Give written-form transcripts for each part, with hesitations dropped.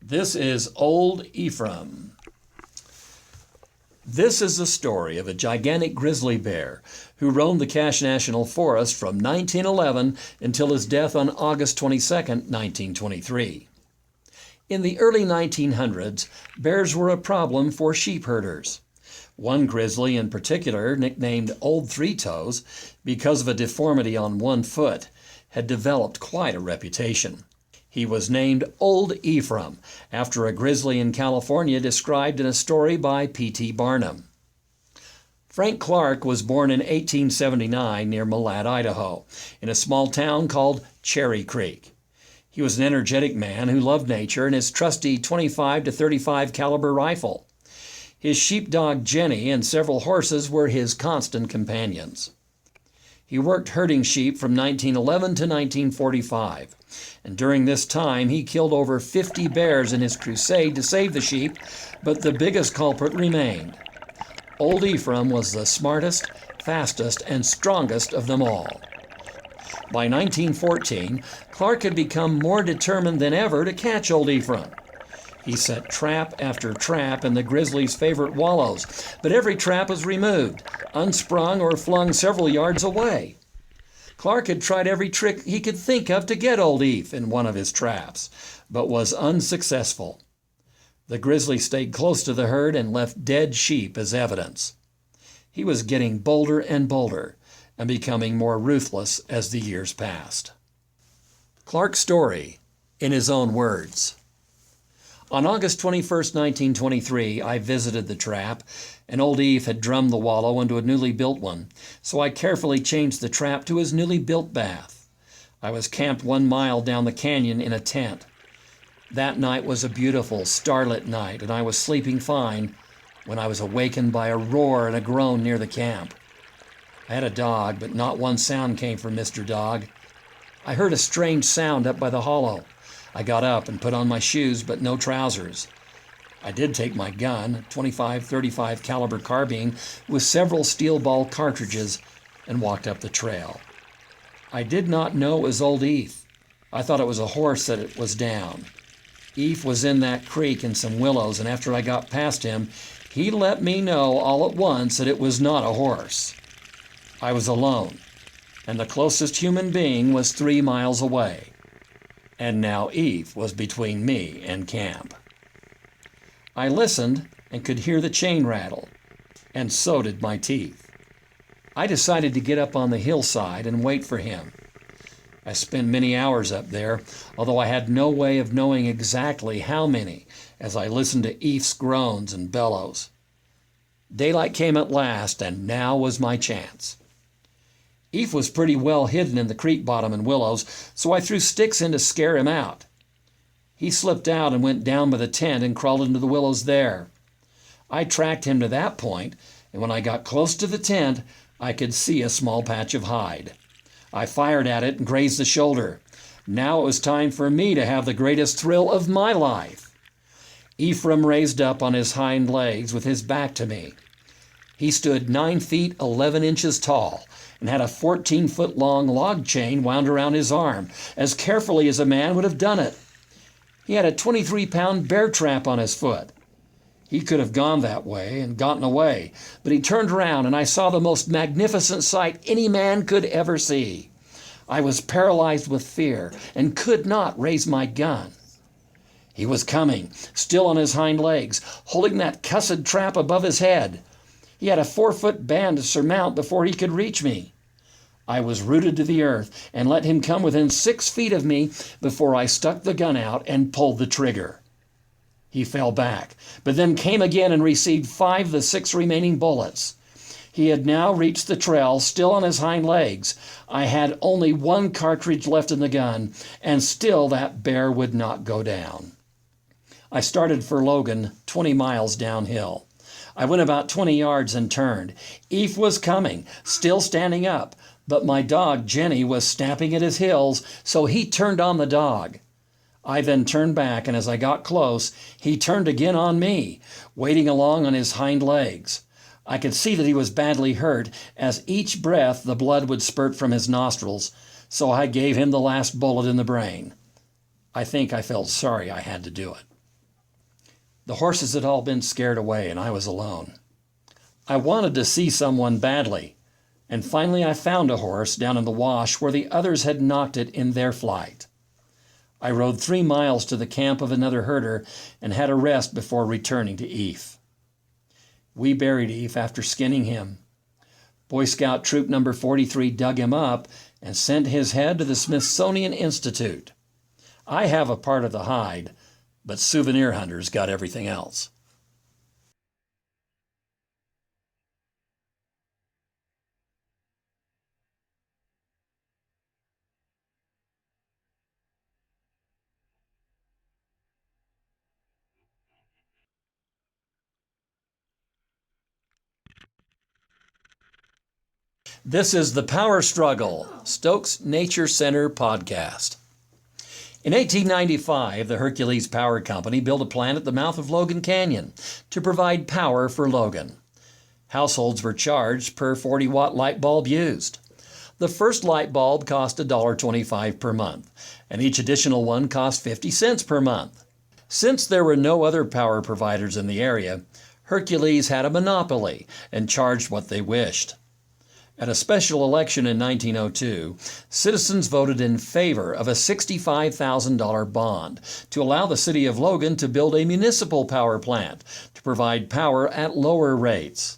This is Old Ephraim. This is the story of a gigantic grizzly bear who roamed the Cache National Forest from 1911 until his death on August 22, 1923. In the early 1900s, bears were a problem for sheep herders. One grizzly in particular, nicknamed Old Three Toes because of a deformity on one foot, had developed quite a reputation. He was named Old Ephraim after a grizzly in California described in a story by P.T. Barnum. Frank Clark was born in 1879 near Malad, Idaho, in a small town called Cherry Creek. He was an energetic man who loved nature and his trusty 25 to 35 caliber rifle. His sheepdog Jenny and several horses were his constant companions. He worked herding sheep from 1911 to 1945, and during this time he killed over 50 bears in his crusade to save the sheep, but the biggest culprit remained. Old Ephraim was the smartest, fastest, and strongest of them all. By 1914, Clark had become more determined than ever to catch Old Ephraim. He set trap after trap in the grizzly's favorite wallows, but every trap was removed, unsprung, or flung several yards away. Clark had tried every trick he could think of to get Old Eph in one of his traps, but was unsuccessful. The grizzly stayed close to the herd and left dead sheep as evidence. He was getting bolder and bolder and becoming more ruthless as the years passed. Clark's story, in his own words. On August 21, 1923, I visited the trap, and Old Eph had drummed the wallow into a newly built one, so I carefully changed the trap to his newly built bath. I was camped 1 mile down the canyon in a tent. That night was a beautiful, starlit night, and I was sleeping fine when I was awakened by a roar and a groan near the camp. I had a dog, but not one sound came from Mr. Dog. I heard a strange sound up by the hollow. I got up and put on my shoes, but no trousers. I did take my gun, 25-35 caliber carbine with several steel ball cartridges, and walked up the trail. I did not know it was Old Eph. I thought it was a horse that was down. Eph was in that creek in some willows, and after I got past him, he let me know all at once that it was not a horse. I was alone, and the closest human being was 3 miles away. And now Eph was between me and camp. I listened and could hear the chain rattle, and so did my teeth. I decided to get up on the hillside and wait for him. I spent many hours up there, although I had no way of knowing exactly how many, as I listened to Eph's groans and bellows. Daylight came at last, and now was my chance. Eph was pretty well hidden in the creek bottom and willows, so I threw sticks in to scare him out. He slipped out and went down by the tent and crawled into the willows there. I tracked him to that point, and when I got close to the tent, I could see a small patch of hide. I fired at it and grazed the shoulder. Now it was time for me to have the greatest thrill of my life. Ephraim raised up on his hind legs with his back to me. He stood 9 feet 11 inches tall and had a 14-foot-long log chain wound around his arm, as carefully as a man would have done it. He had a 23-pound bear trap on his foot. He could have gone that way and gotten away, but he turned around and I saw the most magnificent sight any man could ever see. I was paralyzed with fear and could not raise my gun. He was coming, still on his hind legs, holding that cussed trap above his head. He had a 4-foot band to surmount before he could reach me. I was rooted to the earth and let him come within 6 feet of me before I stuck the gun out and pulled the trigger. He fell back, but then came again and received 5 of the 6 remaining bullets. He had now reached the trail, still on his hind legs. I had only 1 cartridge left in the gun, and still that bear would not go down. I started for Logan, 20 miles downhill. I went about 20 yards and turned. Eph was coming, still standing up, but my dog Jenny was snapping at his heels, so he turned on the dog. I then turned back, and as I got close, he turned again on me, wading along on his hind legs. I could see that he was badly hurt, as each breath the blood would spurt from his nostrils, so I gave him the last bullet in the brain. I think I felt sorry I had to do it. The horses had all been scared away, and I was alone. I wanted to see someone badly, and finally I found a horse down in the wash where the others had knocked it in their flight. I rode 3 miles to the camp of another herder and had a rest before returning to Eve. We buried Eve after skinning him. Boy Scout Troop Number 43 dug him up and sent his head to the Smithsonian Institute. I have a part of the hide, but souvenir hunters got everything else. This is The Power Struggle, Stokes Nature Center podcast. In 1895, the Hercules Power Company built a plant at the mouth of Logan Canyon to provide power for Logan. Households were charged per 40-watt light bulb used. The first light bulb cost $1.25 per month, and each additional one cost 50 cents per month. Since there were no other power providers in the area, Hercules had a monopoly and charged what they wished. At a special election in 1902, citizens voted in favor of a $65,000 bond to allow the city of Logan to build a municipal power plant to provide power at lower rates.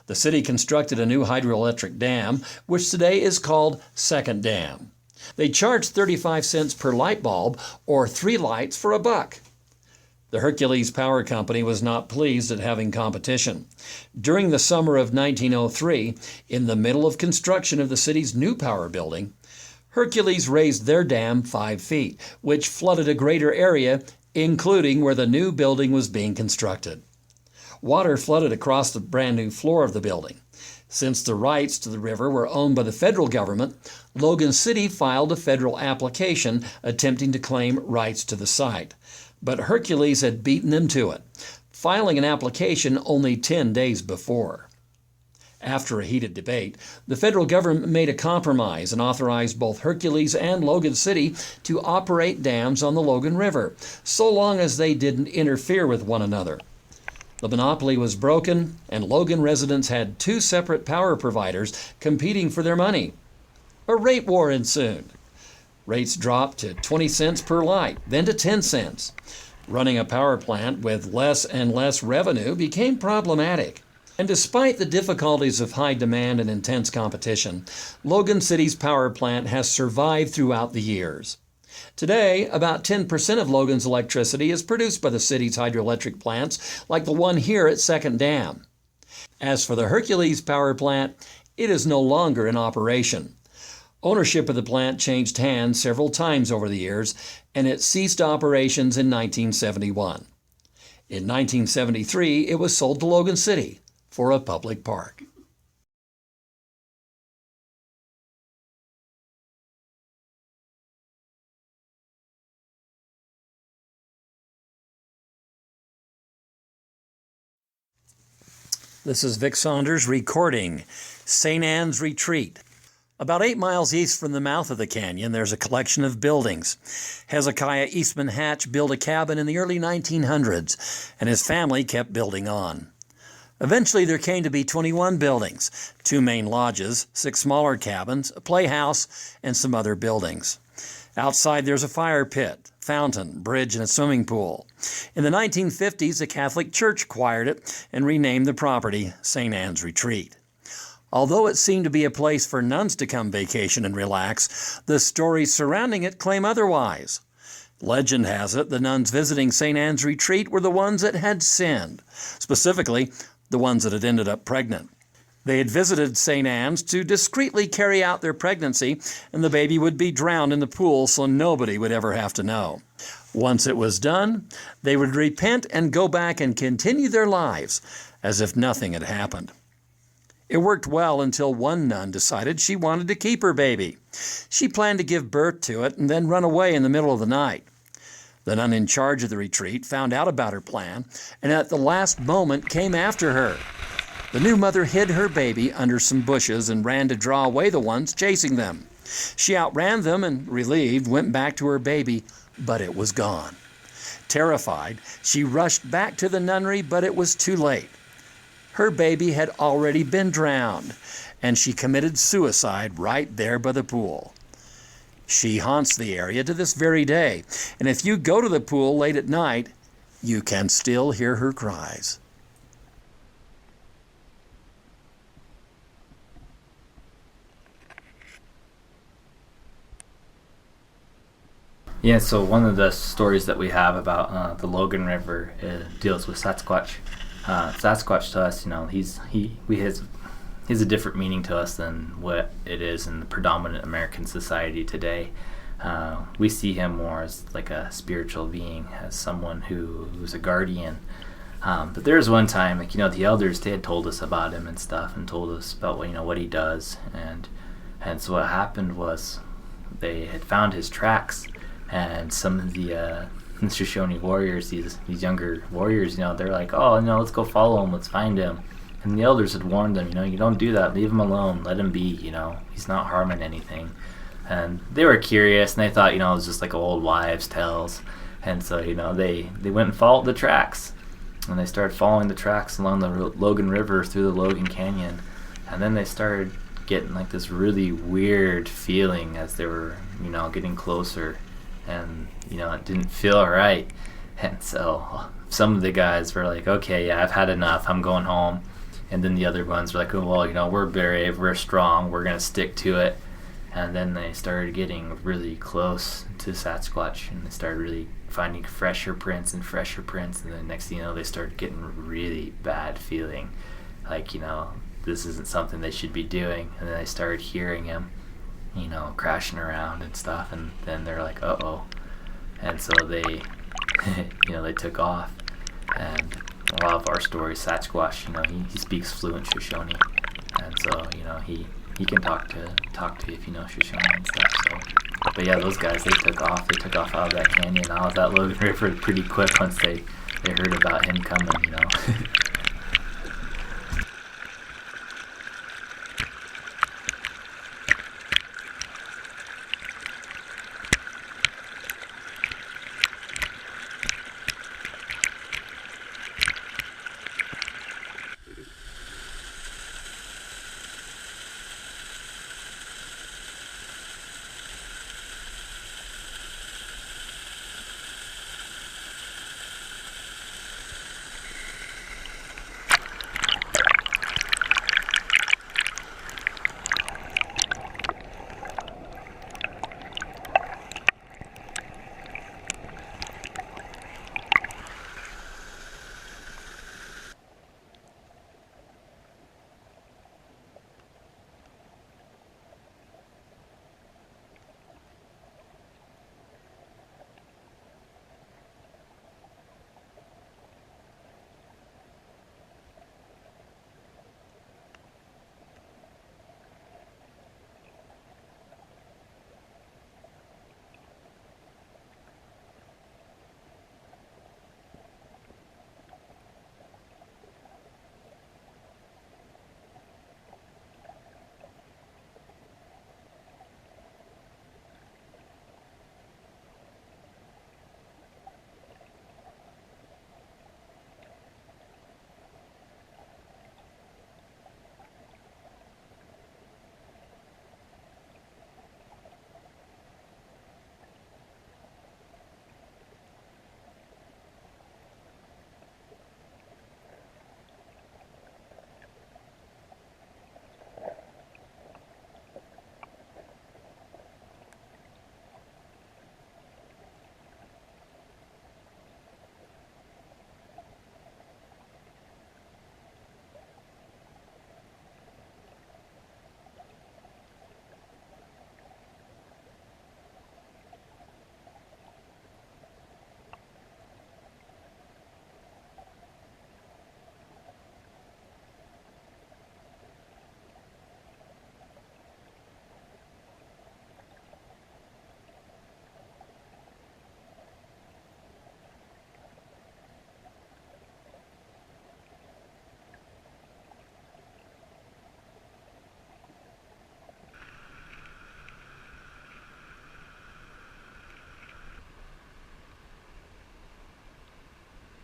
The city constructed a new hydroelectric dam, which today is called Second Dam. They charged 35 cents per light bulb, or 3 lights for $1. The Hercules Power Company was not pleased at having competition. During the summer of 1903, in the middle of construction of the city's new power building, Hercules raised their dam 5 feet, which flooded a greater area, including where the new building was being constructed. Water flooded across the brand new floor of the building. Since the rights to the river were owned by the federal government, Logan City filed a federal application attempting to claim rights to the site. But Hercules had beaten them to it, filing an application only 10 days before. After a heated debate, the federal government made a compromise and authorized both Hercules and Logan City to operate dams on the Logan River, so long as they didn't interfere with one another. The monopoly was broken, and Logan residents had 2 separate power providers competing for their money. A rate war ensued. Rates dropped to 20 cents per light, then to 10 cents. Running a power plant with less and less revenue became problematic. And despite the difficulties of high demand and intense competition, Logan City's power plant has survived throughout the years. Today, about 10% of Logan's electricity is produced by the city's hydroelectric plants, like the one here at Second Dam. As for the Hercules power plant, it is no longer in operation. Ownership of the plant changed hands several times over the years, and it ceased operations in 1971. In 1973, it was sold to Logan City for a public park. This is Vic Saunders recording St. Anne's Retreat. About 8 miles east from the mouth of the canyon, there's a collection of buildings. Hezekiah Eastman Hatch built a cabin in the early 1900s, and his family kept building on. Eventually, there came to be 21 buildings, 2 main lodges, 6 smaller cabins, a playhouse, and some other buildings. Outside, there's a fire pit, fountain, bridge, and a swimming pool. In the 1950s, the Catholic Church acquired it and renamed the property St. Anne's Retreat. Although it seemed to be a place for nuns to come vacation and relax, the stories surrounding it claim otherwise. Legend has it the nuns visiting St. Anne's Retreat were the ones that had sinned, specifically the ones that had ended up pregnant. They had visited St. Anne's to discreetly carry out their pregnancy, and the baby would be drowned in the pool so nobody would ever have to know. Once it was done, they would repent and go back and continue their lives as if nothing had happened. It worked well until one nun decided she wanted to keep her baby. She planned to give birth to it and then run away in the middle of the night. The nun in charge of the retreat found out about her plan and at the last moment came after her. The new mother hid her baby under some bushes and ran to draw away the ones chasing them. She outran them and, relieved, went back to her baby, but it was gone. Terrified, she rushed back to the nunnery, but it was too late. Her baby had already been drowned, and she committed suicide right there by the pool. She haunts the area to this very day, and if you go to the pool late at night, you can still hear her cries. Yeah, so one of the stories that we have about the Logan River deals with Sasquatch. Sasquatch to us, he's a different meaning to us than what it is in the predominant American society today. We see him more as like a spiritual being, as someone who's a guardian. But there was one time, the elders, they had told us about him and stuff, and told us about what he does, and so what happened was they had found his tracks, and some of the Shoshone warriors, these younger warriors, they're like, oh, let's go follow him, let's find him. And the elders had warned them, you don't do that, leave him alone, let him be, he's not harming anything. And they were curious, and they thought, it was just like old wives' tales. And so, they went and followed the tracks. And they started following the tracks along the Logan River through the Logan Canyon. And then they started getting like this really weird feeling as they were, getting closer. And, it didn't feel right. And so some of the guys were like, okay, yeah, I've had enough, I'm going home. And then the other ones were like, oh, well, we're brave, we're strong, we're going to stick to it. And then they started getting really close to Sasquatch, and they started really finding fresher prints. And then next thing you know, they started getting really bad feeling, like, this isn't something they should be doing. And then they started hearing him, crashing around and stuff, and then they're like, uh-oh. And so they, they took off. And a lot of our stories, Sasquatch, he speaks fluent Shoshone, and so, he can talk to you if you know Shoshone and stuff. So, but yeah, those guys, they took off out of that canyon, out of that Logan River pretty quick once they heard about him coming.